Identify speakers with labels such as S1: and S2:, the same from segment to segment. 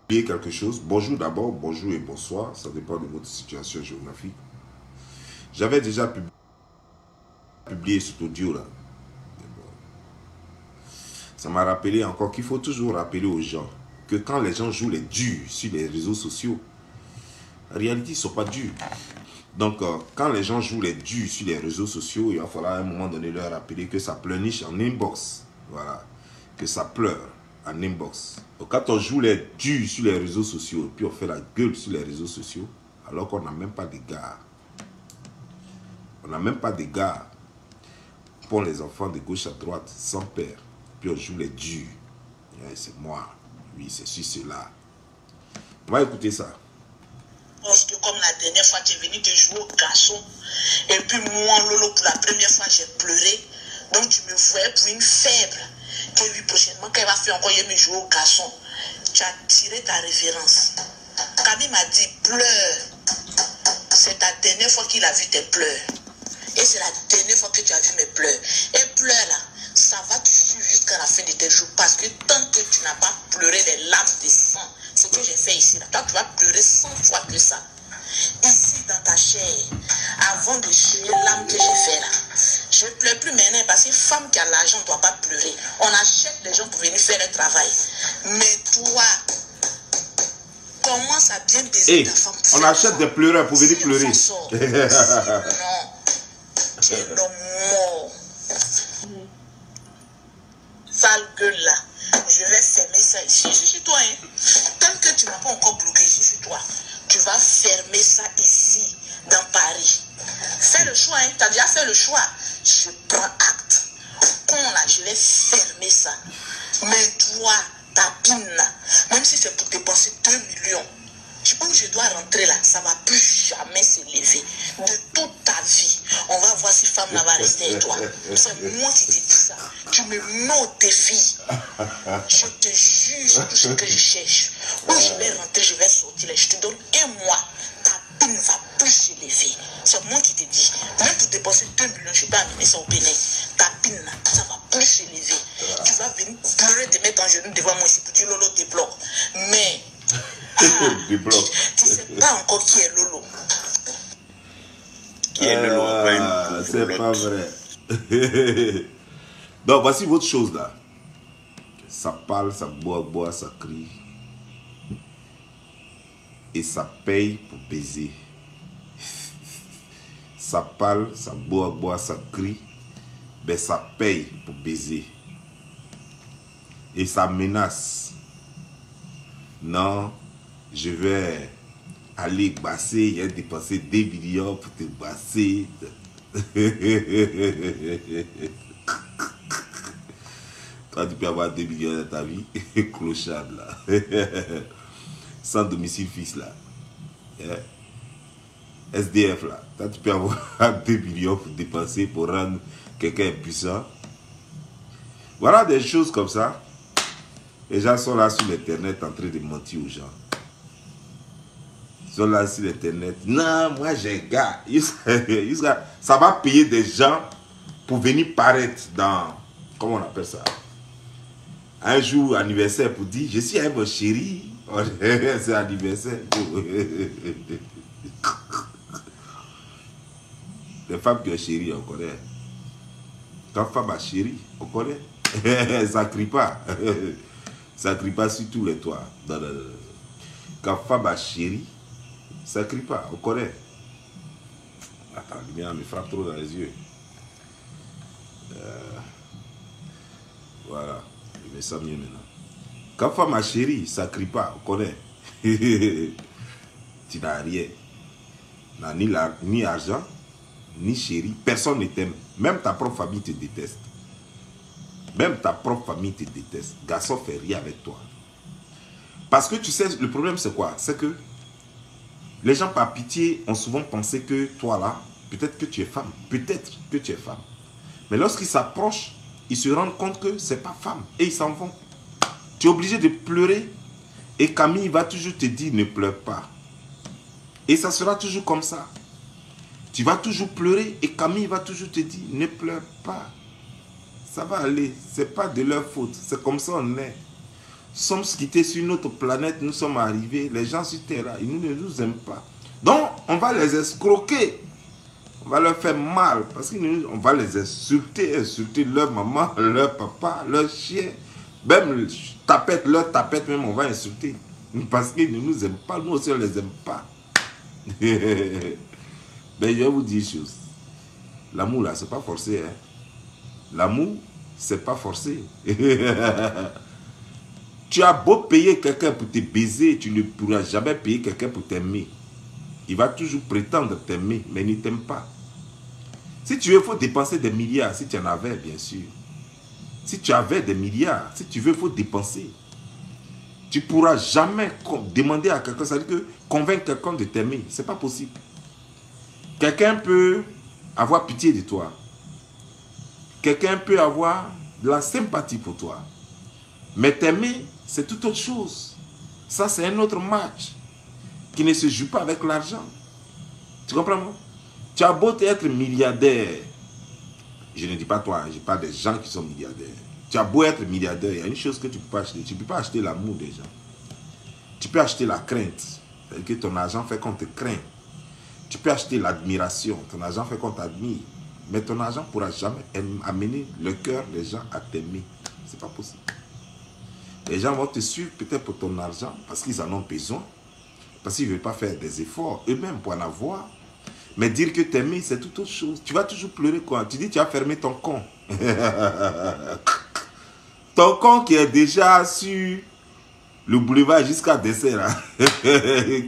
S1: Quelque chose. Bonjour d'abord, bonjour et bonsoir, ça dépend de votre situation géographique. J'avais déjà publié cet audio là. Ça m'a rappelé encore qu'il faut toujours rappeler aux gens que quand les gens jouent les durs sur les réseaux sociaux, en réalité ils ne sont pas durs. Donc quand les gens jouent les durs sur les réseaux sociaux, il va falloir à un moment donné leur rappeler que ça pleurniche en inbox. Voilà, que ça pleure en inbox. Donc, quand on joue les durs sur les réseaux sociaux, puis on fait la gueule sur les réseaux sociaux, alors qu'on n'a même pas d'égard. On n'a même pas d'égard pour les enfants de gauche à droite, sans père. Puis on joue les durs. C'est moi. Oui, c'est sur cela. On va écouter ça.
S2: Parce que comme la dernière fois, tu es venu te jouer au garçon. Et puis moi, Lolo, pour la première fois, j'ai pleuré. Donc tu me voyais pour une faible. Que lui, prochainement, quand il va faire encore, il me jouer au garçon. Tu as tiré ta référence. Camille m'a dit, pleure. C'est ta dernière fois qu'il a vu tes pleurs. Et c'est la dernière fois que tu as vu mes pleurs. Et pleure là, ça va te suivre jusqu'à la fin de tes jours. Parce que tant que tu n'as pas pleuré les larmes de sang, ce que j'ai fait ici là, toi tu vas pleurer 100 fois que ça. Ici dans ta chair, avant de chier l'âme que j'ai fait là, je ne pleure plus maintenant parce que femme qui a l'argent ne doit pas pleurer. On achète les gens pour venir faire le travail. Mais toi, commence à bien baiser ta femme.
S1: On achète des pleureurs pour venir pleurer.
S2: Non. Tu es l'homme mort. Sale gueule là. Je vais fermer ça ici. Je suis chez toi. Hein. Tant que tu n'as pas encore bloqué ici chez toi, tu vas fermer ça ici, dans Paris. Fais le choix. Hein. Tu as déjà fait le choix. Je prends acte. Con là, je vais fermer ça. Mais toi, ta pine là, même si c'est pour dépenser 2 millions, je pense que je dois rentrer là, ça ne va plus jamais s'élever. De toute ta vie, on va voir si femme là va rester avec toi. C'est moi qui te dis ça. Tu me mets au défi. Je te jure, c'est tout ce que je cherche. Où je vais rentrer, je vais sortir là. Je te donne un mois. Ta pine ne va plus s'élever. C'est moi qui te dis. Même pour dépenser 2 millions, je ne peux pas amener ça au Bénin. Ta pine là, ça ne va plus s'élever. Tu vas venir pleurer, te mettre en genou devant moi ici pour dire Lolo débloque. Mais tu ne sais pas encore qui est Lolo.
S1: Qui est Lolo? C'est pas vrai. Donc voici votre chose là. Ça parle, ça boit, ça crie. Et ça paye pour baiser. Ça parle, ça boit, ça crie. Ben ça paye pour baiser. Et ça menace. Non, je vais aller basser, il a dépensé 2 millions pour te basser. Toi, tu peux avoir 2 millions dans ta vie, clochard là. Sans domicile fixe là. SDF là. Toi, tu peux avoir 2 millions pour dépenser pour rendre quelqu'un impuissant. Voilà des choses comme ça. Les gens sont là sur l'internet en train de mentir aux gens. Ils sont là sur l'internet. Non, moi j'ai un gars. Ça va payer des gens pour venir paraître dans, comment on appelle ça, un jour anniversaire pour dire, je suis avec mon chéri. C'est anniversaire. Les femmes qui ont chéri, on connaît. Quand femme a chéri, on connaît. Ça crie pas. Ça crie pas sur tous les toits. Non. Quand femme a chéri, ça crie pas, on connaît. Attends, la lumière me frappe trop dans les yeux. Voilà, je mets ça mieux maintenant. Quand femme a chéri, ça crie pas, on connaît. Tu n'as rien. Tu n'as ni argent, ni chéri. Personne ne t'aime. Même ta propre famille te déteste. Même ta propre famille te déteste. Garçon fait rien avec toi. Parce que tu sais, le problème c'est quoi? C'est que les gens par pitié ont souvent pensé que toi là, peut-être que tu es femme. Peut-être que tu es femme. Mais lorsqu'ils s'approchent, ils se rendent compte que c'est pas femme. Et ils s'en vont. Tu es obligé de pleurer. Et Camille va toujours te dire ne pleure pas. Et ça sera toujours comme ça. Tu vas toujours pleurer et Camille va toujours te dire, ne pleure pas. Ça va aller, c'est pas de leur faute, c'est comme ça on est. Nous sommes quittés sur notre planète, nous sommes arrivés, les gens sur Terre, là, ils ne nous aiment pas. Donc, on va les escroquer. On va leur faire mal, parce qu'on va les insulter leur maman, leur papa, leur chien. Même leur tapette même, on va insulter. Parce qu'ils ne nous aiment pas, nous aussi on ne les aime pas. Mais je vais vous dire une chose. L'amour là, c'est pas forcé. Hein. L'amour, c'est pas forcé. Tu as beau payer quelqu'un pour te baiser, tu ne pourras jamais payer quelqu'un pour t'aimer. Il va toujours prétendre t'aimer, mais il ne t'aime pas. Si tu veux, il faut dépenser des milliards, si tu en avais, bien sûr. Si tu avais des milliards, si tu veux, il faut dépenser. Tu ne pourras jamais demander à quelqu'un, c'est-à-dire que convaincre quelqu'un de t'aimer. Ce n'est pas possible. Quelqu'un peut avoir pitié de toi. Quelqu'un peut avoir de la sympathie pour toi. Mais t'aimer, c'est toute autre chose. Ça, c'est un autre match qui ne se joue pas avec l'argent. Tu comprends, moi? Tu as beau être milliardaire. Je ne dis pas toi, je parle des gens qui sont milliardaires. Tu as beau être milliardaire, il y a une chose que tu ne peux pas acheter. Tu ne peux pas acheter l'amour des gens. Tu peux acheter la crainte. C'est-à-dire que ton argent fait qu'on te craint. Tu peux acheter l'admiration. Ton argent fait qu'on t'admire. Mais ton argent ne pourra jamais amener le cœur des gens à t'aimer. Ce n'est pas possible. Les gens vont te suivre peut-être pour ton argent, parce qu'ils en ont besoin. Parce qu'ils ne veulent pas faire des efforts eux-mêmes pour en avoir. Mais dire que t'aimer, c'est toute autre chose. Tu vas toujours pleurer quoi? Tu dis tu as fermé ton con. Ton con qui est déjà sur le boulevard jusqu'à dessert.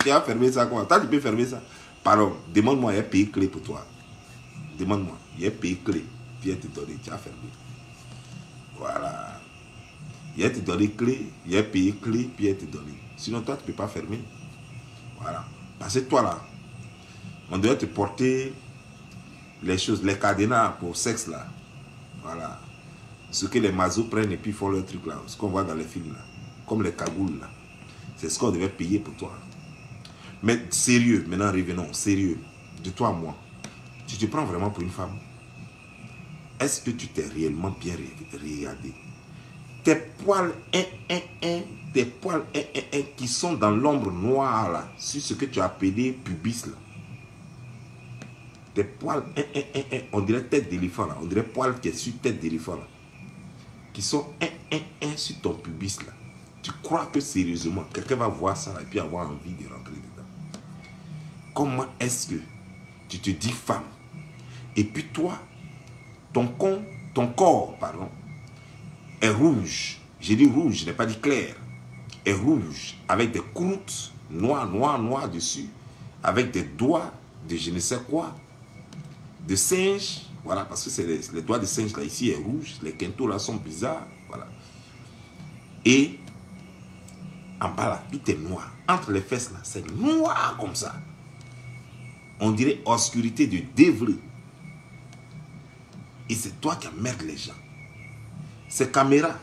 S1: Qui a fermé ça quoi? Toi, tu peux fermer ça. Pardon, demande-moi, il y a un pays clé pour toi. Demande-moi, il y a un pays clé. Puis il te donner, tu as fermé. Voilà. Il y a te donner clé, il y a un pays clé, puis il te donner. Sinon, toi, tu ne peux pas fermer. Voilà. Parce que toi, là, on doit te porter les choses, les cadenas pour sexe, là. Voilà. Ce que les mazos prennent et puis font leur truc, là. Ce qu'on voit dans les films, là. Comme les cagoules, là. C'est ce qu'on devait payer pour toi. Mais sérieux, maintenant revenons, sérieux. De toi à moi. Tu te prends vraiment pour une femme? Est-ce que tu t'es réellement bien regardé? Tes poils, tes poils, qui sont dans l'ombre noire, là, sur ce que tu as appelé pubis, là. Tes poils, on dirait tête d'éléphant, là. On dirait poils qui est sur tête d'éléphant, là. Qui sont, sur ton pubis, là. Tu crois que sérieusement, quelqu'un va voir ça, là, et puis avoir envie de rentrer dedans? Comment est-ce que tu te dis femme, et puis toi, ton corps, pardon, est rouge. J'ai dit rouge, je n'ai pas dit clair. Est rouge, avec des croûtes noires dessus, avec des doigts de je ne sais quoi, de singe. Voilà, parce que c'est les doigts de singe là, ici est rouge, les quintos là sont bizarres. Voilà. Et en bas là, tout est noir. Entre les fesses là, c'est noir comme ça. On dirait obscurité de dévelé. Et c'est toi qui emmerdes les gens. Ces caméras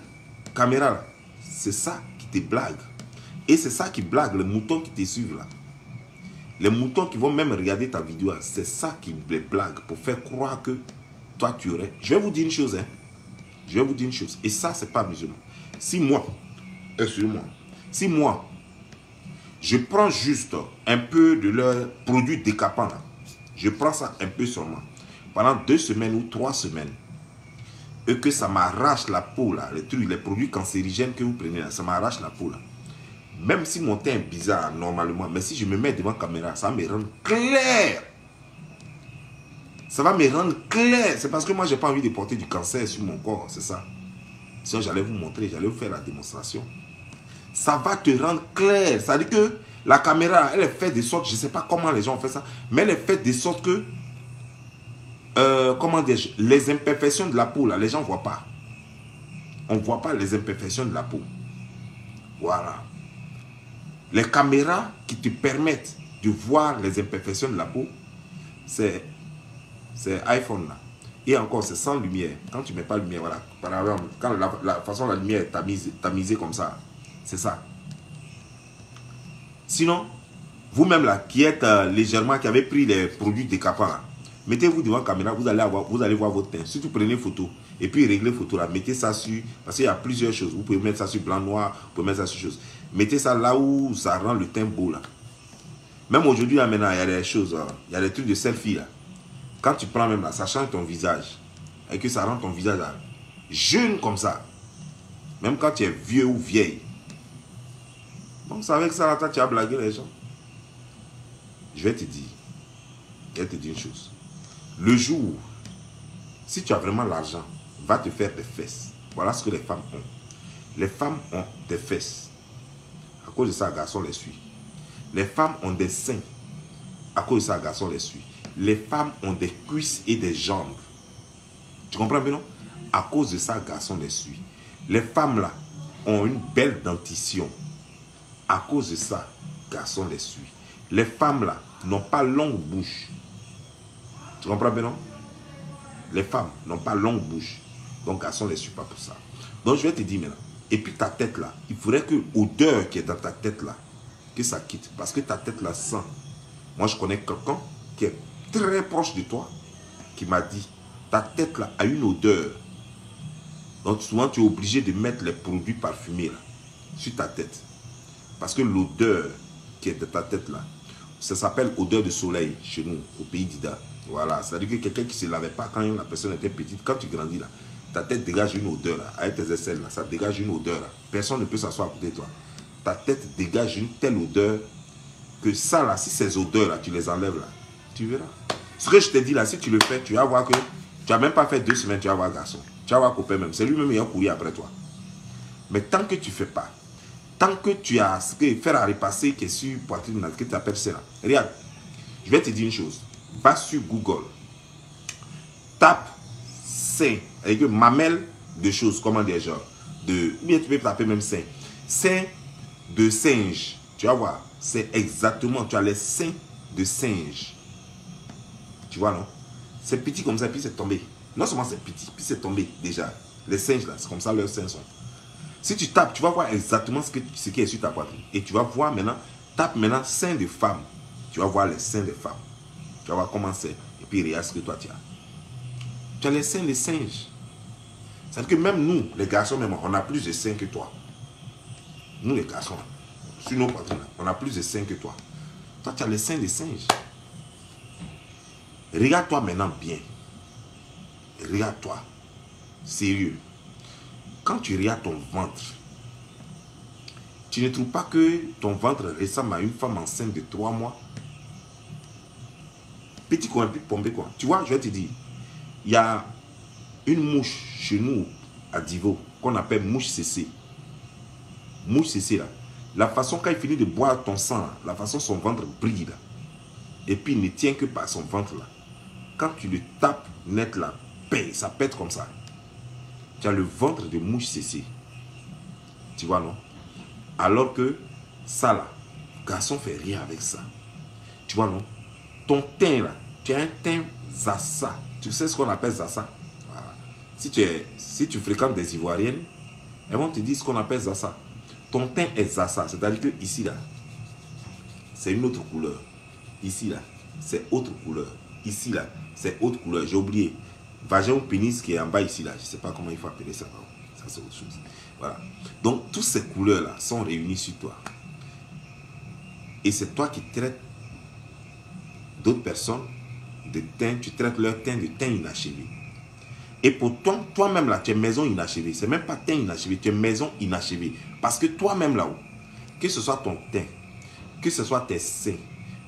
S1: là, c'est ça qui te blague. Et c'est ça qui blague les moutons qui te suivent là. Les moutons qui vont même regarder ta vidéo, c'est ça qui les blague pour faire croire que toi tu aurais. Je vais vous dire une chose, hein. Je vais vous dire une chose. Et ça, c'est pas musulman. Si moi, excusez-moi, si moi, je prends juste un peu de leur produit décapant là, je prends ça un peu seulement, pendant 2 semaines ou 3 semaines, et que ça m'arrache la peau là, les produits cancérigènes que vous prenez là, ça m'arrache la peau là. Même si mon teint est bizarre normalement, mais si je me mets devant la caméra, ça va me rendre clair. Ça va me rendre clair. C'est parce que moi, j'ai pas envie de porter du cancer sur mon corps, c'est ça. Sinon, j'allais vous montrer, j'allais vous faire la démonstration. Ça va te rendre clair. Ça veut dire que la caméra, elle est faite de sorte, je ne sais pas comment les gens ont fait ça, mais elle est faite de sorte que, comment dire, les imperfections de la peau, là, les gens ne voient pas. On ne voit pas les imperfections de la peau. Voilà. Les caméras qui te permettent de voir les imperfections de la peau, c'est iPhone là. Et encore, c'est sans lumière. Quand tu ne mets pas de lumière, voilà. Par exemple, quand la façon la lumière est tamisée comme ça, c'est ça. Sinon, Vous-même là, qui êtes légèrement, qui avez pris les produits décapants là, mettez-vous devant la caméra, vous allez voir votre teint. Si vous prenez photo et puis réglez photo là, mettez ça sur, parce qu'il y a plusieurs choses. Vous pouvez mettre ça sur blanc, noir, vous pouvez mettre ça sur chose. Mettez ça là où ça rend le teint beau là. Même aujourd'hui là maintenant, il y a des choses, il y a des trucs de selfie là. Quand tu prends même là, ça change ton visage. Et que ça rend ton visage là, jeune comme ça. Même quand tu es vieux ou vieille. Donc c'est avec ça là, toi, tu as blagué les gens. Je vais te dire une chose. Le jour, si tu as vraiment l'argent, va te faire des fesses. Voilà ce que les femmes ont. Les femmes ont des fesses. À cause de ça, garçon les suit. Les femmes ont des seins. À cause de ça, garçon les suit. Les femmes ont des cuisses et des jambes. Tu comprends bien, non? À cause de ça, garçon les suit. Les femmes là ont une belle dentition. À cause de ça, garçon les suit. Les femmes là n'ont pas longue bouche. Tu comprends bien, non? Les femmes n'ont pas longue bouche. Donc, garçon les suit pas pour ça. Donc, je vais te dire maintenant. Et puis, ta tête là, il faudrait que l'odeur qui est dans ta tête là, que ça quitte. Parce que ta tête là sent. Moi, je connais quelqu'un qui est très proche de toi, qui m'a dit, ta tête là a une odeur. Donc, souvent, tu es obligé de mettre les produits parfumés là, sur ta tête. Parce que l'odeur qui est de ta tête là, ça s'appelle odeur de soleil chez nous, au pays d'Ida. Voilà, c'est-à-dire que quelqu'un qui ne se lavait pas quand la personne était petite, quand tu grandis là, ta tête dégage une odeur là, avec tes aisselles là, ça dégage une odeur là. Personne ne peut s'asseoir à côté de toi. Ta tête dégage une telle odeur que ça là, si ces odeurs là, tu les enlèves là, tu verras. Ce que je te dis là, si tu le fais, tu vas voir que tu n'as même pas fait 2 semaines, tu vas voir garçon. Tu vas voir copain même, c'est lui-même qui va courir après toi. Mais tant que tu ne fais pas, tant que tu as ce que faire à repasser qui est sur poitrine, que tu appelles ça. Regarde, je vais te dire une chose. Va sur Google. Tape sein. Avec mamelle de choses, comment dire, genre. Ou bien tu peux taper même sein. Sein de singe. Tu vas voir. C'est exactement, tu as les seins de singe. Tu vois, non? C'est petit comme ça, puis c'est tombé. Non seulement c'est petit, puis c'est tombé déjà. Les singes là, c'est comme ça leurs seins sont. Si tu tapes, tu vas voir exactement ce qui est sur ta poitrine. Et tu vas voir maintenant, tape maintenant seins de femme. Tu vas voir les seins de femmes. Tu vas voir comment c'est. Et puis regarde ce que toi tu as. Tu as les seins de singes. C'est-à-dire que même nous, les garçons, même, on a plus de seins que toi. Nous les garçons, sur nos poitrines, on a plus de seins que toi. Toi tu as les seins de singes. Regarde-toi maintenant bien. Regarde-toi. Sérieux. Quand tu regardes ton ventre, tu ne trouves pas que ton ventre ressemble à une femme enceinte de 3 mois? Petit coin, petit pompé quoi. Tu vois, je vais te dire, il y a une mouche chez nous à Divo qu'on appelle mouche CC. Mouche CC là. La façon quand il finit de boire ton sang, là, la façon son ventre brille là. Et puis il ne tient que par son ventre là. Quand tu le tapes net là, ça pète comme ça. Tu as le ventre de mouche CC. Tu vois, non? Alors que ça, là, garçon fait rien avec ça. Tu vois, non? Ton teint, là, tu as un teint Zassa. Tu sais ce qu'on appelle Zassa? Voilà. Si tu fréquentes des Ivoiriennes, elles vont te dire ce qu'on appelle Zassa. Ton teint est Zassa. C'est-à-dire que ici, là, c'est une autre couleur. Ici, là, c'est autre couleur. Ici, là, c'est autre couleur. J'ai oublié. Vagin ou pénis qui est en bas ici, là. Je ne sais pas comment il faut appeler ça. Ça, c'est autre chose. Voilà. Donc, toutes ces couleurs-là sont réunies sur toi. Et c'est toi qui traites d'autres personnes de teint. Tu traites leur teint de teint inachevé. Et pour toi-même, là, tu es maison inachevée. Ce n'est même pas teint inachevé, tu es maison inachevée. Parce que toi-même, là-haut, que ce soit ton teint, que ce soit tes seins,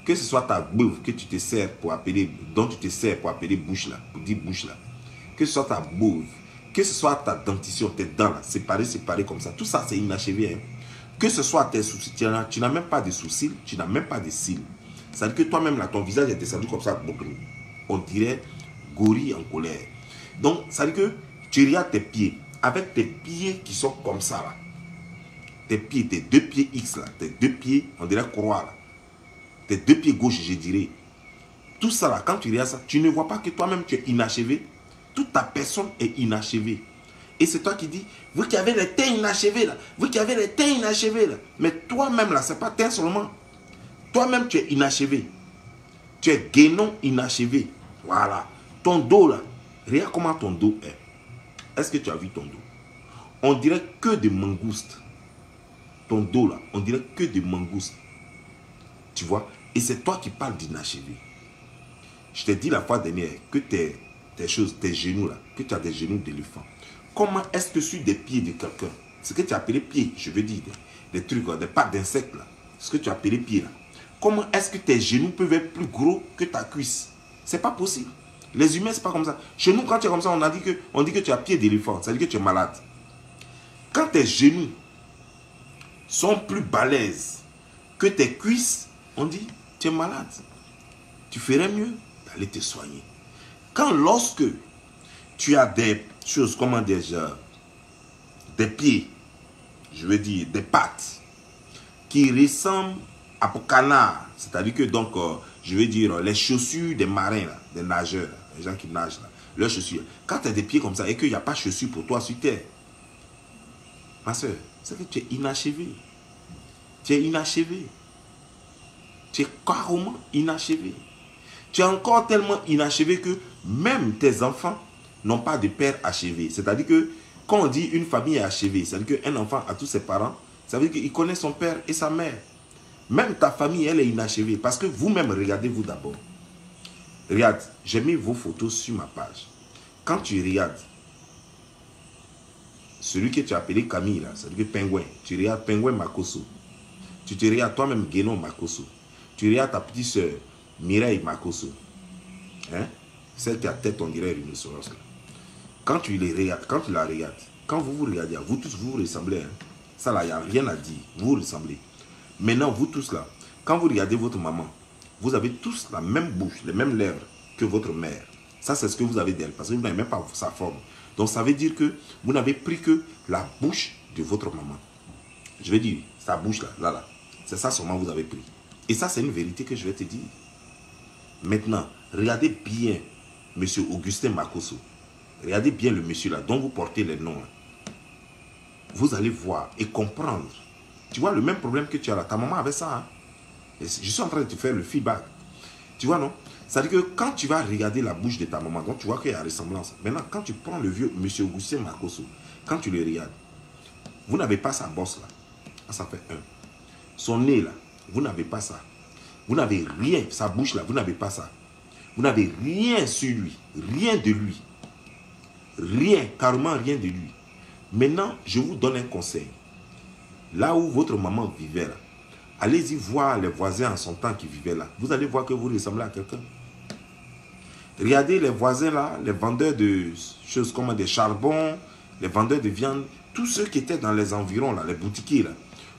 S1: que ce soit ta bouche que tu te sers pour appeler, dont tu te sers pour appeler bouche là, pour dire bouche là, que ce soit ta bouche, que ce soit ta dentition, tes dents là, séparées comme ça, tout ça c'est inachevé. Hein. Que ce soit tes sourcils, tu n'as même pas de sourcils, tu n'as même pas de cils. C'est-à-dire que toi-même là, ton visage est descendu comme ça, on dirait gorille en colère. Donc, ça veut dire que tu regardes tes pieds, avec tes pieds qui sont comme ça là, tes pieds, tes 2 pieds X là, tes 2 pieds, on dirait croix là. Tes 2 pieds gauche, je dirais. Tout ça là, quand tu regardes ça, tu ne vois pas que toi-même tu es inachevé. Toute ta personne est inachevée. Et c'est toi qui dis, vous qui avez les teints inachevés là, vous qui avez les teints inachevés là. Mais toi-même là, ce n'est pas teint seulement. Toi-même, tu es inachevé. Tu es guénon inachevé. Voilà. Ton dos, là, regarde comment ton dos est. Est-ce que tu as vu ton dos? On dirait que des mangoustes. Ton dos, là, on dirait que des mangoustes. Tu vois? Et c'est toi qui parles d'inachevé. Je t'ai dit la fois dernière que tes genoux, là, que tu as des genoux d'éléphant. Comment est-ce que sur des pieds de quelqu'un, ce que tu as appelé pieds, je veux dire, des trucs, des pattes d'insectes, là, ce que tu as appelé pieds, là, comment est-ce que tes genoux peuvent être plus gros que ta cuisse? C'est pas possible. Les humains, c'est pas comme ça. Chez nous, quand tu es comme ça, on dit que tu as pied d'éléphant, ça veut dire que tu es malade. Quand tes genoux sont plus balèzes que tes cuisses, on dit tu es malade. Tu ferais mieux d'aller te soigner. Lorsque tu as des choses, comment déjà, des pieds, je veux dire des pattes, qui ressemblent à canard, c'est-à-dire que donc, je veux dire, les chaussures des marins, là, des nageurs, là, les gens qui nagent, là, leurs chaussures. Quand tu as des pieds comme ça et qu'il n'y a pas de chaussures pour toi sur terre, ma soeur, c'est que tu es inachevé. Tu es inachevé. Tu es carrément inachevé. Tu es encore tellement inachevé que même tes enfants n'ont pas de père achevé. C'est-à-dire que quand on dit une famille est achevée, c'est-à-dire qu'un enfant a tous ses parents, ça veut dire qu'il connaît son père et sa mère. Même ta famille, elle est inachevée. Parce que vous-même, regardez-vous d'abord. Regarde, j'ai mis vos photos sur ma page. Quand tu regardes, celui que tu as appelé Camille, là, c'est-à-dire Pingouin, tu regardes Pingouin Makosso. Tu te regardes toi-même Guénon Makosso. Tu regardes ta petite soeur Mireille Makosso. Hein? Celle qui a tête, on dirait rhinocéros. Quand tu les regardes, quand tu la regardes, quand vous vous regardez, vous tous vous ressemblez. Hein? Ça là, il n'y a rien à dire. Vous vous ressemblez. Maintenant, vous tous là, quand vous regardez votre maman, vous avez tous la même bouche, les mêmes lèvres que votre mère. Ça, c'est ce que vous avez d'elle, parce que vous n'avez même pas sa forme. Donc, ça veut dire que vous n'avez pris que la bouche de votre maman. Je vais dire, sa bouche là, là. C'est ça seulement vous avez pris. Et ça, c'est une vérité que je vais te dire. Maintenant, regardez bien M. Augustin Makosso. Regardez bien le monsieur là, dont vous portez les noms. Vous allez voir et comprendre. Tu vois le même problème que tu as là. Ta maman avait ça. Hein? Et je suis en train de te faire le feedback. Tu vois, non? C'est-à-dire que quand tu vas regarder la bouche de ta maman, donc tu vois qu'il y a ressemblance. Maintenant, quand tu prends le vieux M. Augustin Makosso, quand tu le regardes, vous n'avez pas sa bosse là. Ça fait un. Son nez là, vous n'avez pas ça. Vous n'avez rien. Sa bouche là, vous n'avez pas ça. Vous n'avez rien sur lui. Rien de lui. Rien, carrément rien de lui. Maintenant, je vous donne un conseil. Là où votre maman vivait là, allez-y voir les voisins en son temps qui vivaient là. Vous allez voir que vous ressemblez à quelqu'un. Regardez les voisins là, les vendeurs de choses comme des charbons, les vendeurs de viande, tous ceux qui étaient dans les environs là, les boutiquiers là.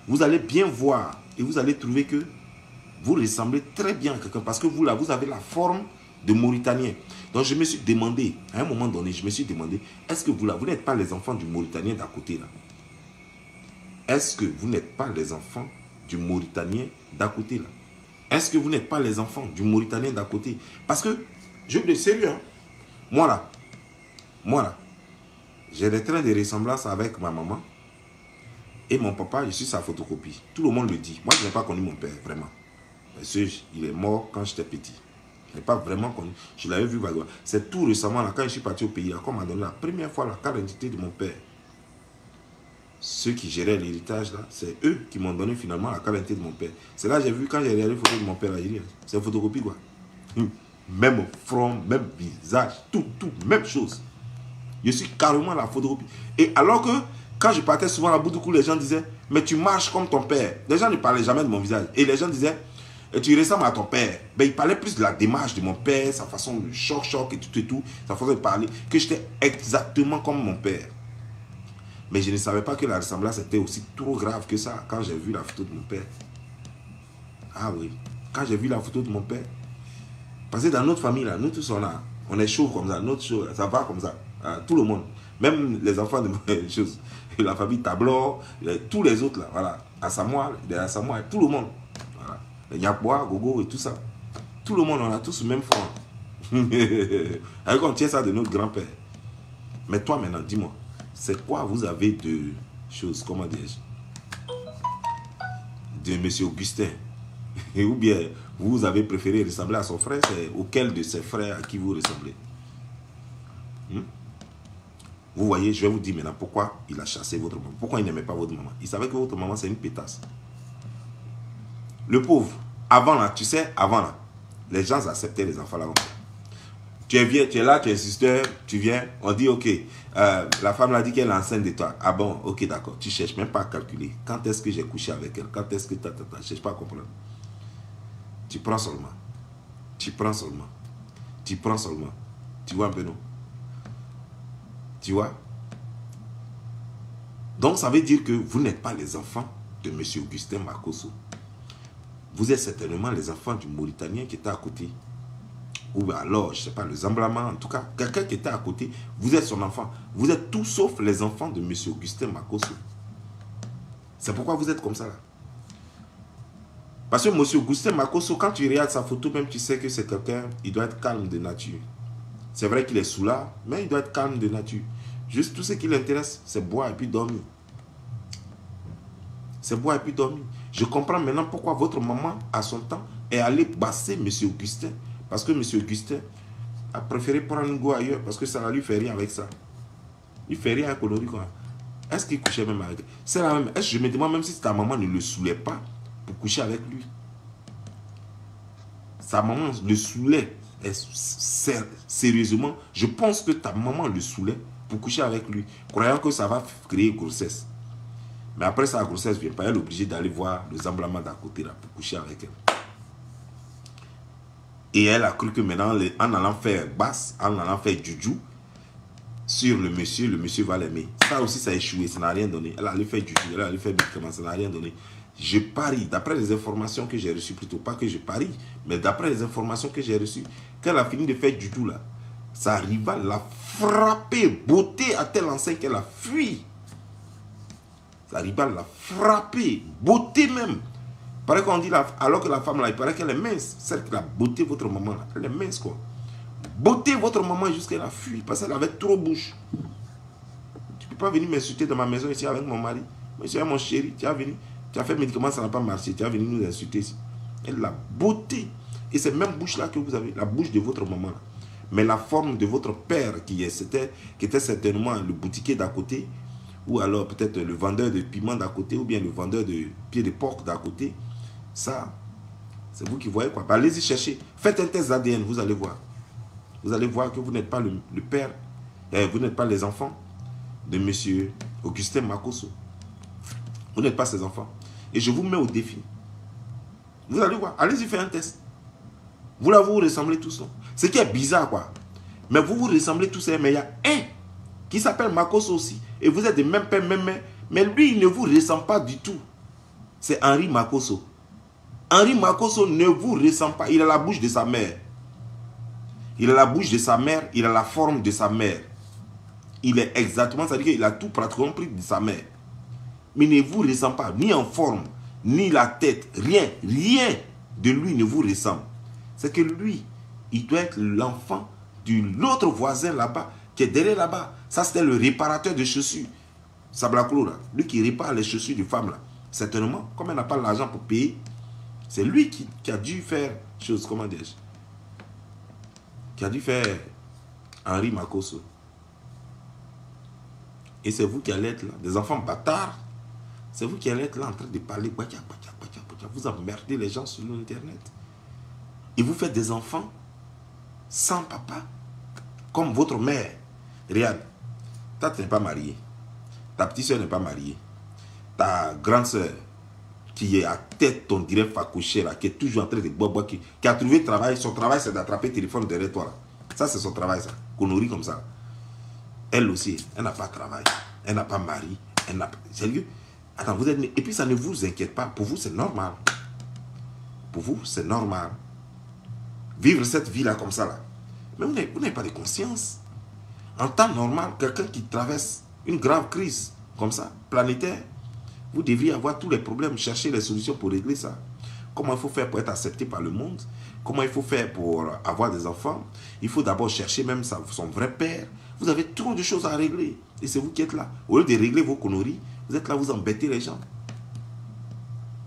S1: Vous allez bien voir et vous allez trouver que vous ressemblez très bien à quelqu'un parce que vous là, vous avez la forme de Mauritanien. Donc je me suis demandé, à un moment donné, je me suis demandé, est-ce que vous là, vous n'êtes pas les enfants du Mauritanien d'à côté là? Est-ce que vous n'êtes pas les enfants du Mauritanien d'à côté là? Est-ce que vous n'êtes pas les enfants du Mauritanien d'à côté? Parce que, je vous dis sérieux, hein? Moi là, j'ai des traits de ressemblance avec ma maman et mon papa, je suis sa photocopie. Tout le monde le dit. Moi, je n'ai pas connu mon père, vraiment. Parce qu'il est mort quand j'étais petit. Je n'ai pas vraiment connu. Je l'avais vu vaguement. C'est tout récemment, là, quand je suis parti au pays, là, qu'on m'a donné la première fois la carte d'identité de mon père. Ceux qui géraient l'héritage, là, c'est eux qui m'ont donné finalement la carte d'identité de mon père. C'est là que j'ai vu, quand j'ai regardé les photos de mon père, c'est une photocopie, quoi. Même front, même visage, tout, même chose. Je suis carrément la photocopie. Et alors que, quand je partais souvent à Boudoukou, les gens disaient, mais tu marches comme ton père. Les gens ne parlaient jamais de mon visage. Et les gens disaient, tu ressembles à ton père. Ben, ils parlaient plus de la démarche de mon père, sa façon de choc et tout, sa façon de parler, que j'étais exactement comme mon père. Mais je ne savais pas que la ressemblance était aussi trop grave que ça quand j'ai vu la photo de mon père. Ah oui, quand j'ai vu la photo de mon père. Parce que dans notre famille, là, nous tous on est chaud comme ça, notre chaud, ça va comme ça. Tout le monde, même les enfants de choses, la famille Tablor, tous les autres là, voilà, Assamoah, tout le monde, voilà, les Nyakbois, Gogo et tout ça, tout le monde, on a tous le même front. Avec on tient ça de notre grand-père. Mais toi maintenant, dis-moi, c'est quoi vous avez de choses, comment dire, de M. Augustin Et ou bien, vous avez préféré ressembler à son frère, c'est auquel de ses frères à qui vous ressemblez. Vous voyez, je vais vous dire maintenant pourquoi il a chassé votre maman. Pourquoi il n'aimait pas votre maman. Il savait que votre maman, c'est une pétasse. Le pauvre, avant là, tu sais, avant là, les gens acceptaient les enfants là. Tu es là, tu es sister, tu viens, on dit ok, la femme l'a dit qu'elle est enceinte de toi. Ah bon, ok d'accord, tu ne cherches même pas à calculer. Quand est-ce que j'ai couché avec elle? Quand est-ce que tu ne cherches pas à comprendre? Tu prends seulement. Tu prends seulement. Tu prends seulement. Tu vois un peu non? Tu vois? Donc ça veut dire que vous n'êtes pas les enfants de M. Augustin Makosso. Vous êtes certainement les enfants du Mauritanien qui était à côté. Ou alors, je ne sais pas, le Zamblama, en tout cas, quelqu'un qui était à côté, vous êtes son enfant. Vous êtes tout sauf les enfants de M. Augustin Makosso. C'est pourquoi vous êtes comme ça là. Parce que M. Augustin Makosso, quand tu regardes sa photo, même tu sais que c'est quelqu'un, il doit être calme de nature. C'est vrai qu'il est sous là, mais il doit être calme de nature. Juste tout ce qui l'intéresse, c'est boire et puis dormir. C'est boire et puis dormir. Je comprends maintenant pourquoi votre maman, à son temps, est allée basser M. Augustin. Parce que M. Augustin a préféré prendre un goût ailleurs, parce que ça ne lui fait rien avec ça. Il ne fait rien avec Honoré. Est-ce qu'il couchait même avec? C'est la même. Est-ce que je me demande même si ta maman ne le saoulait pas pour coucher avec lui? Sa maman le saoulait. Sérieusement, je pense que ta maman le saoulait pour coucher avec lui, croyant que ça va créer grossesse. Mais après sa grossesse vient pas, elle est obligée d'aller voir le Zamblama d'à côté là pour coucher avec elle. Et elle a cru que maintenant, en allant faire basse, en allant faire juju sur le monsieur va l'aimer. Ça aussi, ça a échoué, ça n'a rien donné. Elle allait faire juju, elle allait faire médicament, ça n'a rien donné. Je parie, d'après les informations que j'ai reçues, plutôt pas que je parie, mais d'après les informations que j'ai reçues, quand elle a fini de faire juju là, sa rivale l'a frappé, beauté à tel enseigne qu'elle a fui. Sa rivale l'a frappé, beauté même. Il paraît qu'on dit, alors que la femme là, il paraît qu'elle est mince. Celle qui a botté votre maman là, elle est mince quoi. Botter votre maman jusqu'à la fuite parce qu'elle avait trop bouche. Tu ne peux pas venir m'insulter dans ma maison ici avec mon mari. Monsieur, mon chéri, tu as venu, tu as fait médicament, ça n'a pas marché. Tu as venu nous insulter ici. Elle l'a botté. Et c'est même bouche là que vous avez, la bouche de votre maman là. Mais la forme de votre père qui était certainement le boutiquier d'à côté, ou alors peut-être le vendeur de piment d'à côté, ou bien le vendeur de pieds de porc d'à côté, ça, c'est vous qui voyez quoi. Allez-y chercher. Faites un test ADN, vous allez voir. Vous allez voir que vous n'êtes pas le père, vous n'êtes pas les enfants de M. Augustin Makosso. Vous n'êtes pas ses enfants. Et je vous mets au défi. Vous allez voir. Allez-y faire un test. Vous là, vous ressemblez tous. Non? Ce qui est bizarre, quoi. Mais vous vous ressemblez tous. Mais il y a un qui s'appelle Makosso aussi. Et vous êtes de même père, même mère. Mais lui, il ne vous ressemble pas du tout. C'est Henri Makosso. Henri Makosso ne vous ressemble pas. Il a la bouche de sa mère. Il a la bouche de sa mère. Il a la forme de sa mère. Il est exactement, c'est-à-dire qu'il a tout pratiquement pris de sa mère. Mais il ne vous ressemble pas. Ni en forme, ni la tête. Rien de lui ne vous ressemble. C'est que lui, il doit être l'enfant de l'autre voisin là-bas, qui est derrière là-bas. Ça, c'était le réparateur de chaussures. Sablaclo, là. Lui qui répare les chaussures de femmes, là. Certainement, comme elle n'a pas l'argent pour payer, c'est lui qui a dû faire chose, comment dire, qui a dû faire Henri Makosso. Et c'est vous qui allez être là, des enfants bâtards. C'est vous qui allez être là en train de parler. Vous emmerdez les gens sur l'internet. Et vous faites des enfants sans papa, comme votre mère. Regarde, toi tu n'es pas marié. Ta petite soeur n'est pas mariée. Ta grande soeur, qui est à tête, on dirait facouché là, qui est toujours en train de boire, qui a trouvé travail. Son travail, c'est d'attraper le téléphone derrière toi là. Ça, c'est son travail, ça. Qu'on nourrit comme ça. Elle aussi, elle n'a pas de travail. Elle n'a pas de mari. Elle n'a pas... Sérieux? Attends, vous êtes... Et puis, ça ne vous inquiète pas. Pour vous, c'est normal. Pour vous, c'est normal. Vivre cette vie-là comme ça, là. Mais vous n'avez pas de conscience. En temps normal, quelqu'un qui traverse une grave crise comme ça, planétaire, vous devriez avoir tous les problèmes, chercher les solutions pour régler ça. Comment il faut faire pour être accepté par le monde? Comment il faut faire pour avoir des enfants? Il faut d'abord chercher même son vrai père. Vous avez trop de choses à régler. Et c'est vous qui êtes là. Au lieu de régler vos conneries, vous êtes là, vous embêtez les gens.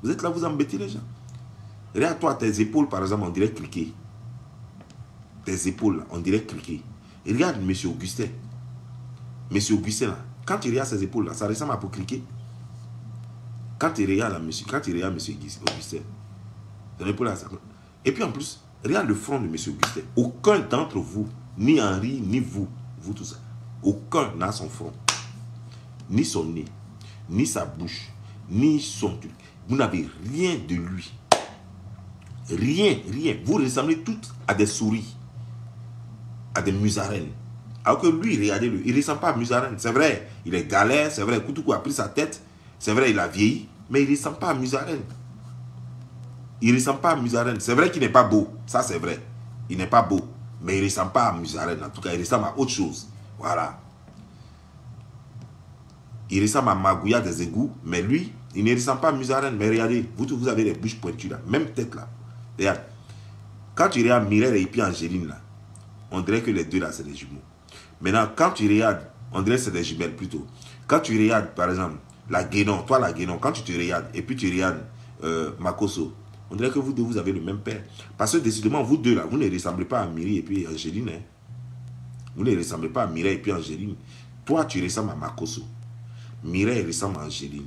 S1: Vous êtes là, vous embêtez les gens. Regarde toi, tes épaules par exemple, on dirait cliquer. Tes épaules, là, on dirait cliquer. Et regarde M. Augustin. M. Augustin, là, quand tu regardes ses épaules, là, ça ressemble à pour cliquer. Quand tu regardes là, monsieur, quand tu regardes M. Augustin, son épaule là, ça... Et puis en plus, regarde le front de M. Augustin. Aucun d'entre vous, ni Henri, ni vous, vous tous ça, aucun n'a son front, ni son nez, ni sa bouche, ni son truc. Vous n'avez rien de lui. Rien, rien. Vous ressemblez toutes à des souris, à des musaraines. Alors que lui, regardez-le, il ne ressemble pas à musarène. C'est vrai, il est galère, c'est vrai, Koutoukou a pris sa tête, c'est vrai, il a vieilli, mais il ne ressemble pas à musarène. Il ne ressemble pas à musarène. C'est vrai qu'il n'est pas beau, ça c'est vrai. Il n'est pas beau, mais il ne ressemble pas à musarène. En tout cas, il ressemble à autre chose. Voilà. Il ressemble à Magouya des égouts, mais lui, il ne ressemble pas à musarène. Mais regardez, vous avez les bouches pointues là, même tête là. Regarde. Quand tu regardes Mireille et puis Angéline là, on dirait que les deux là, c'est des jumeaux. Maintenant, quand tu regardes, on dirait que c'est des jumelles plutôt. Quand tu regardes, par exemple, la Guénon, toi la Guénon, quand tu te regardes, et puis tu regardes Makosso, on dirait que vous deux, vous avez le même père. Parce que décidément, vous deux là, vous ne ressemblez pas à Mireille et puis Angéline. Hein. Vous ne ressemblez pas à Mireille et puis Angéline. Toi, tu ressembles à Makosso. Mireille ressemble à Angéline.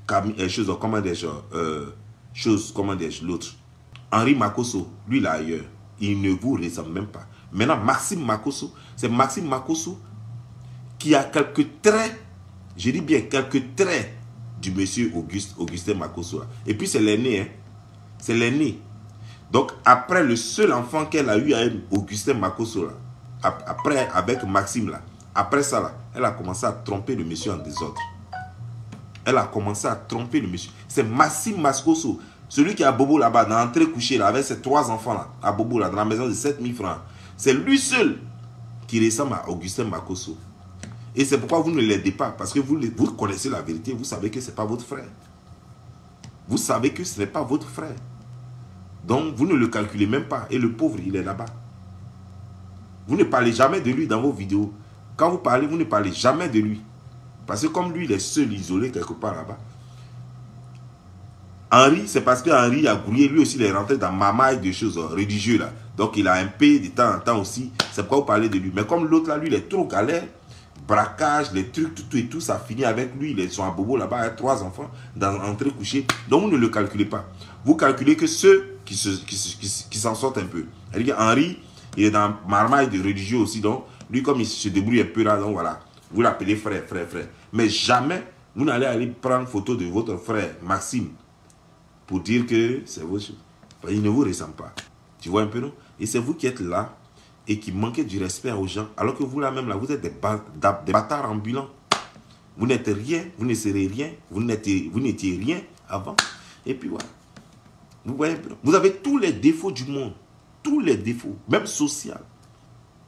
S1: Comment dire, l'autre. Henri Makosso, lui là ailleurs, il ne vous ressemble même pas. Maintenant, Maxime Makosso, c'est Maxime Makosso qui a quelques traits, je dis bien quelques traits du monsieur Augustin Makosso. Là. Et puis c'est l'aîné, hein. C'est l'aîné. Donc après le seul enfant qu'elle a eu avec Augustin Makosso, là, après avec Maxime, là, après ça, là, elle a commencé à tromper le monsieur en désordre. Elle a commencé à tromper le monsieur. C'est Maxime Makosso, celui qui a Bobo là-bas, dans l'entrée couchée, là, avec ses 3 enfants là, à Bobo, là, dans la maison de 7000 francs. C'est lui seul qui ressemble à Augustin Makosso. Et c'est pourquoi vous ne l'aidez pas. Parce que vous connaissez la vérité. Vous savez que ce n'est pas votre frère. Vous savez que ce n'est pas votre frère. Donc, vous ne le calculez même pas. Et le pauvre, il est là-bas. Vous ne parlez jamais de lui dans vos vidéos. Quand vous parlez, vous ne parlez jamais de lui. Parce que comme lui, il est seul, isolé quelque part là-bas. Henri, c'est parce que Henri a grouillé. Lui aussi, il est rentré dans ma maille de choses religieuses là. Donc, il a un peu de temps en temps aussi. C'est pourquoi vous parlez de lui. Mais comme l'autre là, lui, il est trop galère. Braquage, les trucs, tout et tout, ça finit avec lui. Ils sont à Bobo là-bas, avec 3 enfants, dans l'entrée couchée. Donc, vous ne le calculez pas. Vous calculez que ceux qui s'en sortent un peu. Henri, il est dans marmaille de religieux aussi. Donc, lui, comme il se débrouille un peu là, donc voilà. Vous l'appelez frère, frère, frère. Mais jamais, vous n'allez aller prendre photo de votre frère, Maxime, pour dire que c'est votre chose. Il ne vous ressemble pas. Tu vois un peu, non? Et c'est vous qui êtes là et qui manquez du respect aux gens. Alors que vous là même, là, vous êtes des bâtards ambulants. Vous n'êtes rien, vous ne serez rien, vous n'étiez rien avant. Et puis voilà. Vous voyez un peu, non? Vous avez tous les défauts du monde. Tous les défauts, même social.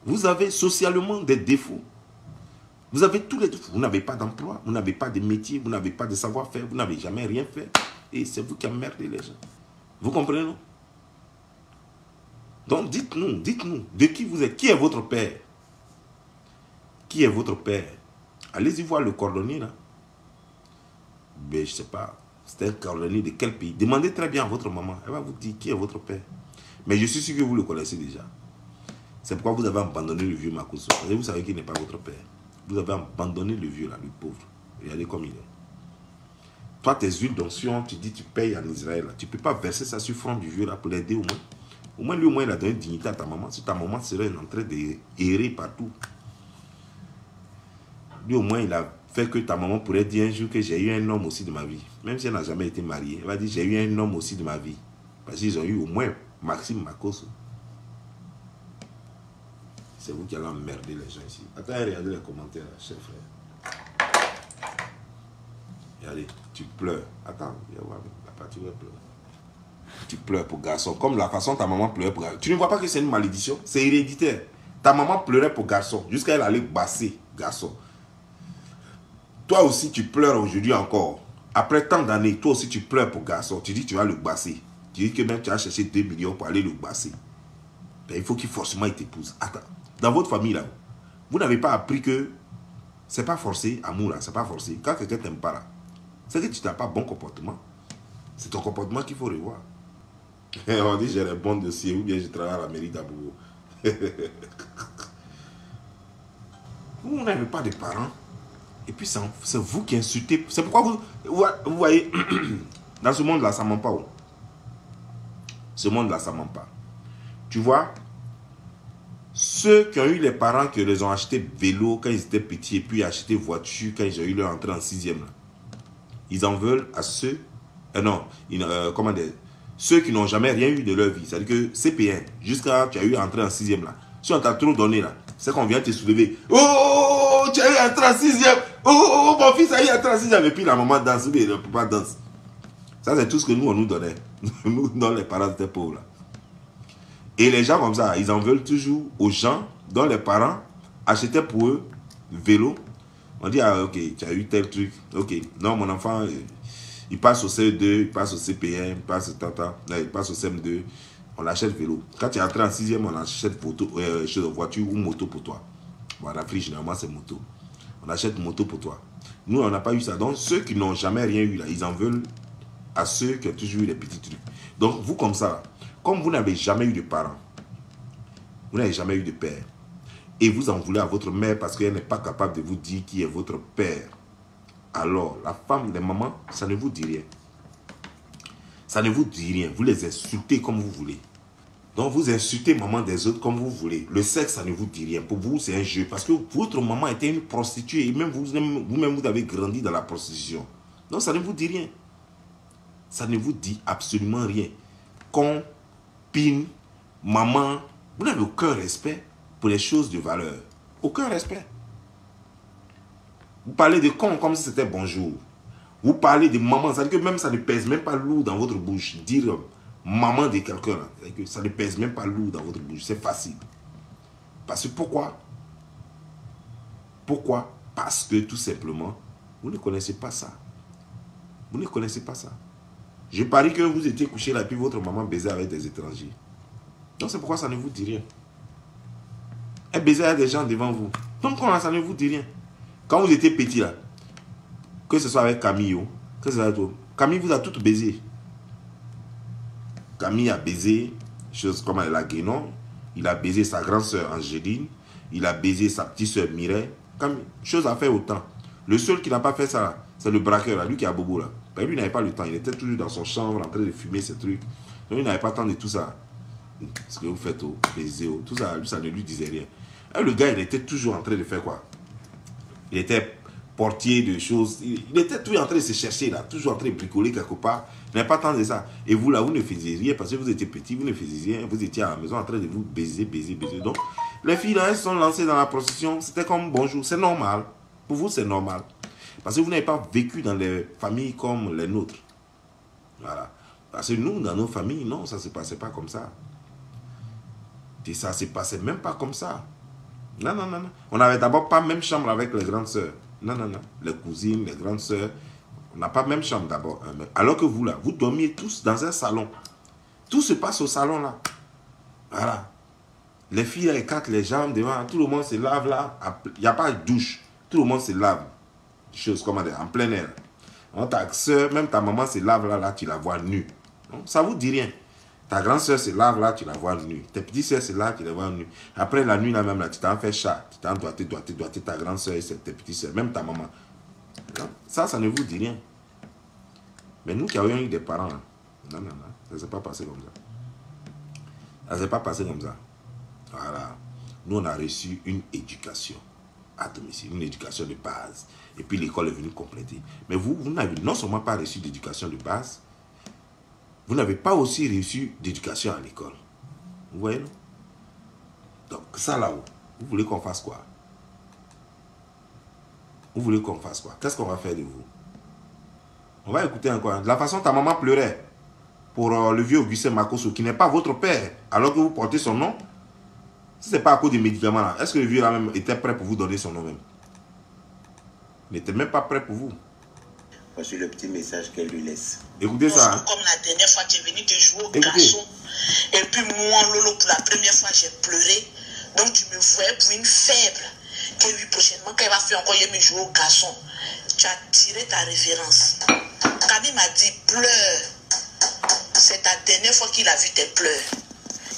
S1: Vous avez socialement des défauts. Vous avez tous les défauts. Vous n'avez pas d'emploi, vous n'avez pas de métier, vous n'avez pas de savoir-faire, vous n'avez jamais rien fait. Et c'est vous qui emmerdez les gens. Vous comprenez, non? Donc dites-nous, de qui vous êtes? Qui est votre père? Qui est votre père? Allez-y voir le cordonnier là. Ben, je ne sais pas. C'est un cordonnier de quel pays? Demandez très bien à votre maman. Elle va vous dire qui est votre père. Mais je suis sûr que vous le connaissez déjà. C'est pourquoi vous avez abandonné le vieux Makosso. Vous savez qu'il n'est pas votre père. Vous avez abandonné le vieux là, le pauvre. Regardez comme il est. Toi, tes huiles d'onction, tu dis tu payes en Israël. Là. Tu ne peux pas verser ça sur le front du vieux là pour l'aider au moins. Au moins, lui, au moins, il a donné dignité à ta maman. Si ta maman serait en train d'errer partout. Lui, au moins, il a fait que ta maman pourrait dire un jour que j'ai eu un homme aussi de ma vie. Même si elle n'a jamais été mariée. Elle va dire j'ai eu un homme aussi de ma vie. Parce qu'ils ont eu au moins Maxime Makosso. C'est vous qui allez emmerder les gens ici. Attends, regardez les commentaires, là, chef frère. Regardez, tu pleures. Attends, viens voir la partie où elle pleure. Tu pleures pour garçon. Comme la façon ta maman pleurait pour garçon. Tu ne vois pas que c'est une malédiction? C'est héréditaire. Ta maman pleurait pour garçon. Jusqu'à elle aller basser garçon. Toi aussi, tu pleures aujourd'hui encore. Après tant d'années, toi aussi, tu pleures pour garçon. Tu dis que tu vas le basser. Tu dis que même tu as cherché 2 millions pour aller le basser. Ben, il faut qu'il forcément t'épouse. Attends. Dans votre famille, là, vous n'avez pas appris que c'est pas forcé, amour, là, c'est pas forcé. Quand quelqu'un t'aime pas, là, c'est que tu n'as pas bon comportement. C'est ton comportement qu'il faut revoir. On dit j'ai les bons dossiers ou bien je travaille à la mairie d'Abobo. Vous n'avez pas de parents. Et puis c'est vous qui insultez. C'est pourquoi vous voyez, dans ce monde-là, ça ne ment pas. Ce monde-là, ça ne ment pas. Tu vois, ceux qui ont eu les parents qui les ont acheté vélo quand ils étaient petits et puis acheté voiture quand ils ont eu leur entrée en 6e, ils en veulent à ceux, comment dire, ceux qui n'ont jamais rien eu de leur vie. C'est-à-dire que CP1, jusqu'à tu as eu entrée en 6e là, si on t'a trop donné là, c'est qu'on vient te soulever. Oh, tu as eu entrée en 6e. Oh, mon fils a eu entrée en 6e. Et puis la maman danse, ou bien le papa danse. Ça, c'est tout ce que nous, on nous donnait. Nous, dans les parents étaient pauvres là. Et les gens comme ça, ils en veulent toujours aux gens dont les parents achetaient pour eux vélo. On dit, ah ok, tu as eu tel truc. Ok, non, mon enfant, il passe au CE2, il passe au CP1, il passe au CM2. On achète vélo. Quand tu es entré en 6e, on achète voiture ou moto pour toi. Bon, en Afrique, généralement, c'est moto. On achète moto pour toi. Nous, on n'a pas eu ça. Donc, ceux qui n'ont jamais rien eu, là, ils en veulent à ceux qui ont toujours eu des petits trucs. Donc, vous, comme ça, comme vous n'avez jamais eu de parents, vous n'avez jamais eu de père, et vous en voulez à votre mère parce qu'elle n'est pas capable de vous dire qui est votre père, alors, la femme, les mamans, ça ne vous dit rien. Ça ne vous dit rien. Vous les insultez comme vous voulez. Donc, vous insultez maman des autres comme vous voulez. Le sexe, ça ne vous dit rien. Pour vous, c'est un jeu. Parce que votre maman était une prostituée. Et même vous-même, vous avez grandi dans la prostitution. Donc, ça ne vous dit rien. Ça ne vous dit absolument rien. Copine, maman, vous n'avez aucun respect pour les choses de valeur. Aucun respect. Vous parlez de con comme si c'était bonjour. Vous parlez de maman, ça veut dire que même ça ne pèse même pas lourd dans votre bouche. Dire maman de quelqu'un, ça ne pèse même pas lourd dans votre bouche. C'est facile. Parce que pourquoi? Pourquoi? Parce que tout simplement, vous ne connaissez pas ça. Vous ne connaissez pas ça. Je parie que vous étiez couché là, puis votre maman baisait avec des étrangers. Donc c'est pourquoi ça ne vous dit rien. Elle baisait avec des gens devant vous. Donc ça ne vous dit rien. Quand vous étiez petit là, que ce soit avec Camille, que ce soit avec Camille vous a tout baisé. Camille a baisé, chose comme elle a Guénon, il a baisé sa grande soeur Angéline, il a baisé sa petite soeur Mireille. Camille, chose à faire autant. Le seul qui n'a pas fait ça, c'est le braqueur, là, lui qui a bobo là. Ben, lui n'avait pas le temps, il était toujours dans son chambre en train de fumer ses trucs. Donc il n'avait pas le temps de tout ça. Ce que vous faites au baiser, tout ça, lui, ça ne lui disait rien. Et le gars, il était toujours en train de faire quoi? Il était portier de choses. Il était toujours en train de se chercher là, toujours en train de bricoler quelque part. Il n'avait pas tant de ça. Et vous là, vous ne faisiez rien parce que vous étiez petit, vous ne faisiez rien. Vous étiez à la maison en train de vous baiser. Donc, les filles là, elles sont lancées dans la prostitution. C'était comme bonjour. C'est normal. Pour vous, c'est normal. Parce que vous n'avez pas vécu dans les familles comme les nôtres. Voilà. Parce que nous, dans nos familles, non, ça ne se passait pas comme ça. Et ça ne se passait même pas comme ça. Non. On n'avait d'abord pas même chambre avec les grandes sœurs. Non. Les cousines, les grandes sœurs. On n'a pas même chambre d'abord. Alors que vous là, vous dormiez tous dans un salon. Tout se passe au salon là. Voilà. Les filles écartent les jambes devant. Tout le monde se lave là. Il n'y a pas de douche. Tout le monde se lave. Chose comme en plein air. Donc, ta soeur, même ta maman se lave là, tu la vois nue. Donc, ça ne vous dit rien. Ta grande soeur se lave là, tu la vois nue. Tes petites soeurs se lavent, tu les vois nue. Après la nuit là même, là, tu t'en fais chat. Tu t'en doigté ta grande soeur et tes petites soeurs, même ta maman. Donc, ça ne vous dit rien. Mais nous qui avions eu des parents, là, non, ça ne s'est pas passé comme ça. Ça ne s'est pas passé comme ça. Voilà. Nous, on a reçu une éducation à domicile, une éducation de base. Et puis l'école est venue compléter. Mais vous n'avez non seulement pas reçu d'éducation de base, vous n'avez pas aussi reçu d'éducation à l'école. Vous voyez, non? Donc, ça là-haut, vous voulez qu'on fasse quoi? Vous voulez qu'on fasse quoi? Qu'est-ce qu'on va faire de vous? On va écouter encore. De la façon ta maman pleurait pour le vieux Augustin Makosso, qui n'est pas votre père, alors que vous portez son nom. Si ce n'est pas à cause des médicaments là, est-ce que le vieux là même était prêt pour vous donner son nom même? Il n'était même pas prêt pour vous.
S3: Voici le petit message qu'elle lui laisse.
S1: Écoutez ça. Hein.
S2: Comme la dernière fois, tu es venu te jouer au garçon. Et puis moi, Lolo, pour la première fois, j'ai pleuré. Donc tu me voyais pour une faible. Que lui, prochainement, quand il va faire encore, il me jouer au garçon. Tu as tiré ta référence. Camille m'a dit, pleure. c'est ta dernière fois qu'il a vu tes pleurs.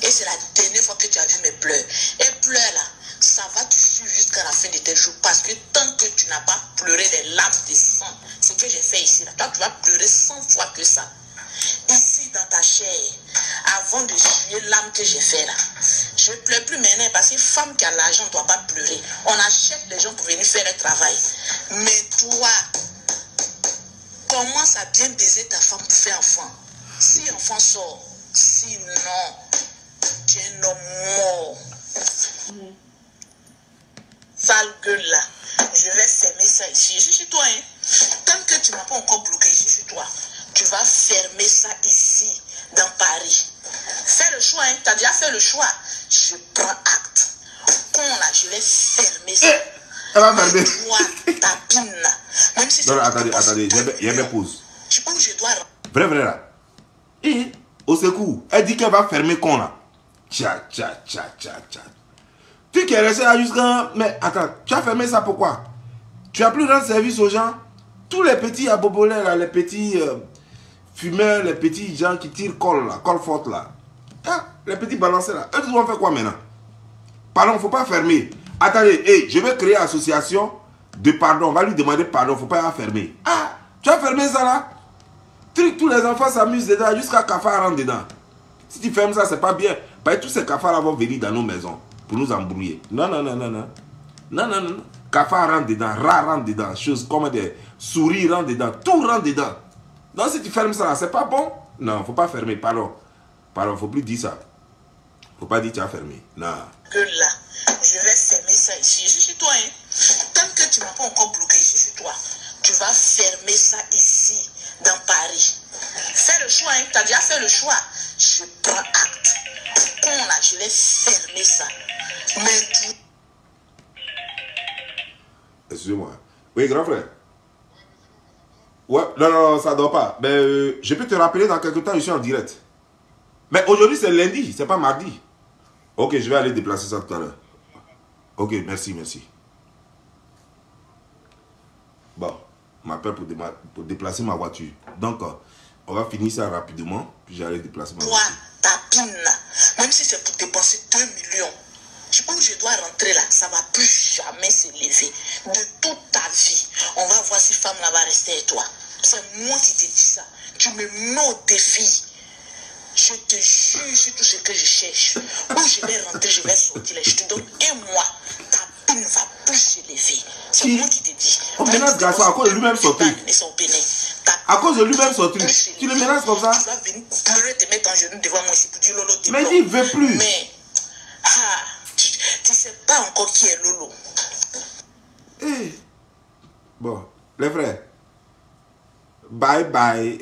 S2: Et c'est la dernière fois que tu as vu mes pleurs. Et pleurs là, ça va te suivre jusqu'à la fin de tes jours. Parce que tant que tu n'as pas pleuré des larmes de sang, ce que j'ai fait ici là, toi tu vas pleurer 100 fois que ça. Ici dans ta chair, avant de juger l'âme que j'ai fait là, je ne pleure plus maintenant parce que femme qui a l'argent ne doit pas pleurer. On achète les gens pour venir faire le travail. Mais toi, commence à bien baiser ta femme pour faire enfant. Si enfant sort, sinon, tu es un homme mort. Sale gueule là, je vais fermer ça ici. Je suis chez toi, hein. Tant que tu ne m'as pas encore bloqué ici chez toi, tu vas fermer ça ici, dans Paris. Fais le choix, hein. Tu as déjà fait le choix. Je prends acte. Con là, je vais fermer ça.
S1: Elle va fermer.
S2: Toi, ta pine là. Même si
S1: non, attendez, il y a mes pauses.
S2: Tu penses que je dois...
S1: Vrai là. Et au secours, elle dit qu'elle va fermer con là. Tcha. Tu qui es resté là jusqu'à... Mais attends, tu as fermé ça pourquoi? Tu as plus rendre service aux gens? Tous les petits abobolés là, les petits fumeurs, les petits gens qui tirent colle là, colle forte là. Ah, les petits balancés là. Eux, ils vont faire quoi maintenant? Pardon, il ne faut pas fermer. Attendez, hey, je vais créer association de pardon. On va lui demander pardon, il ne faut pas la fermer. Ah, tu as fermé ça là? Tous les enfants s'amusent dedans jusqu'à cafard rentre dedans. Si tu fermes ça, c'est pas bien. Parce que tous ces cafards là vont venir dans nos maisons pour nous embrouiller. Non. Cafard rentre dedans, rat rentre dedans, choses comme des souris rentre dedans, tout rentre dedans. Donc si tu fermes ça, c'est pas bon. Non, faut pas fermer, pardon, faut plus dire ça. Faut pas dire que tu as fermé. Non.
S2: Que là, je vais fermer ça ici. Je suis chez toi, hein. Tant que tu m'as pas encore bloqué ici chez toi, tu vas fermer ça ici, dans Paris. Fais le choix, hein. Tu as déjà fait le choix. Je prends acte. Con là, je vais fermer ça. Mais tu...
S1: Excusez-moi. Oui, grand frère. Ouais, non, ça ne doit pas. Mais je peux te rappeler dans quelques temps, je suis en direct. Mais aujourd'hui, c'est lundi, c'est pas mardi. Ok, je vais aller déplacer ça tout à l'heure. Ok, merci. Bon, on m'appelle pour déplacer ma voiture. Donc, on va finir ça rapidement, puis j'allais déplacer ma voiture.
S2: Toi, ta pine là, même si c'est pour dépenser 2 millions, je pense que je dois rentrer là, ça ne va plus jamais s'élever. De toute ta vie, on va voir si femme là va rester avec toi. C'est moi qui te dis ça. Tu me mets au défi. Je te jure sur tout ce que je cherche. Où je vais rentrer, je vais sortir. Je te donne un mois. Ta pine ne va plus s'élever. C'est moi qui te dis.
S1: On menace garçon à cause de lui-même sortir. À cause de lui-même sortir. Tu le menaces comme ça?
S2: Tu vas venir pleurer, te mettre en genou devant moi ici pour dire Lolo.
S1: Mais il ne veut plus.
S2: Mais, tu ne sais pas encore qui est Lolo.
S1: Hey. Bon, les frères. Bye bye.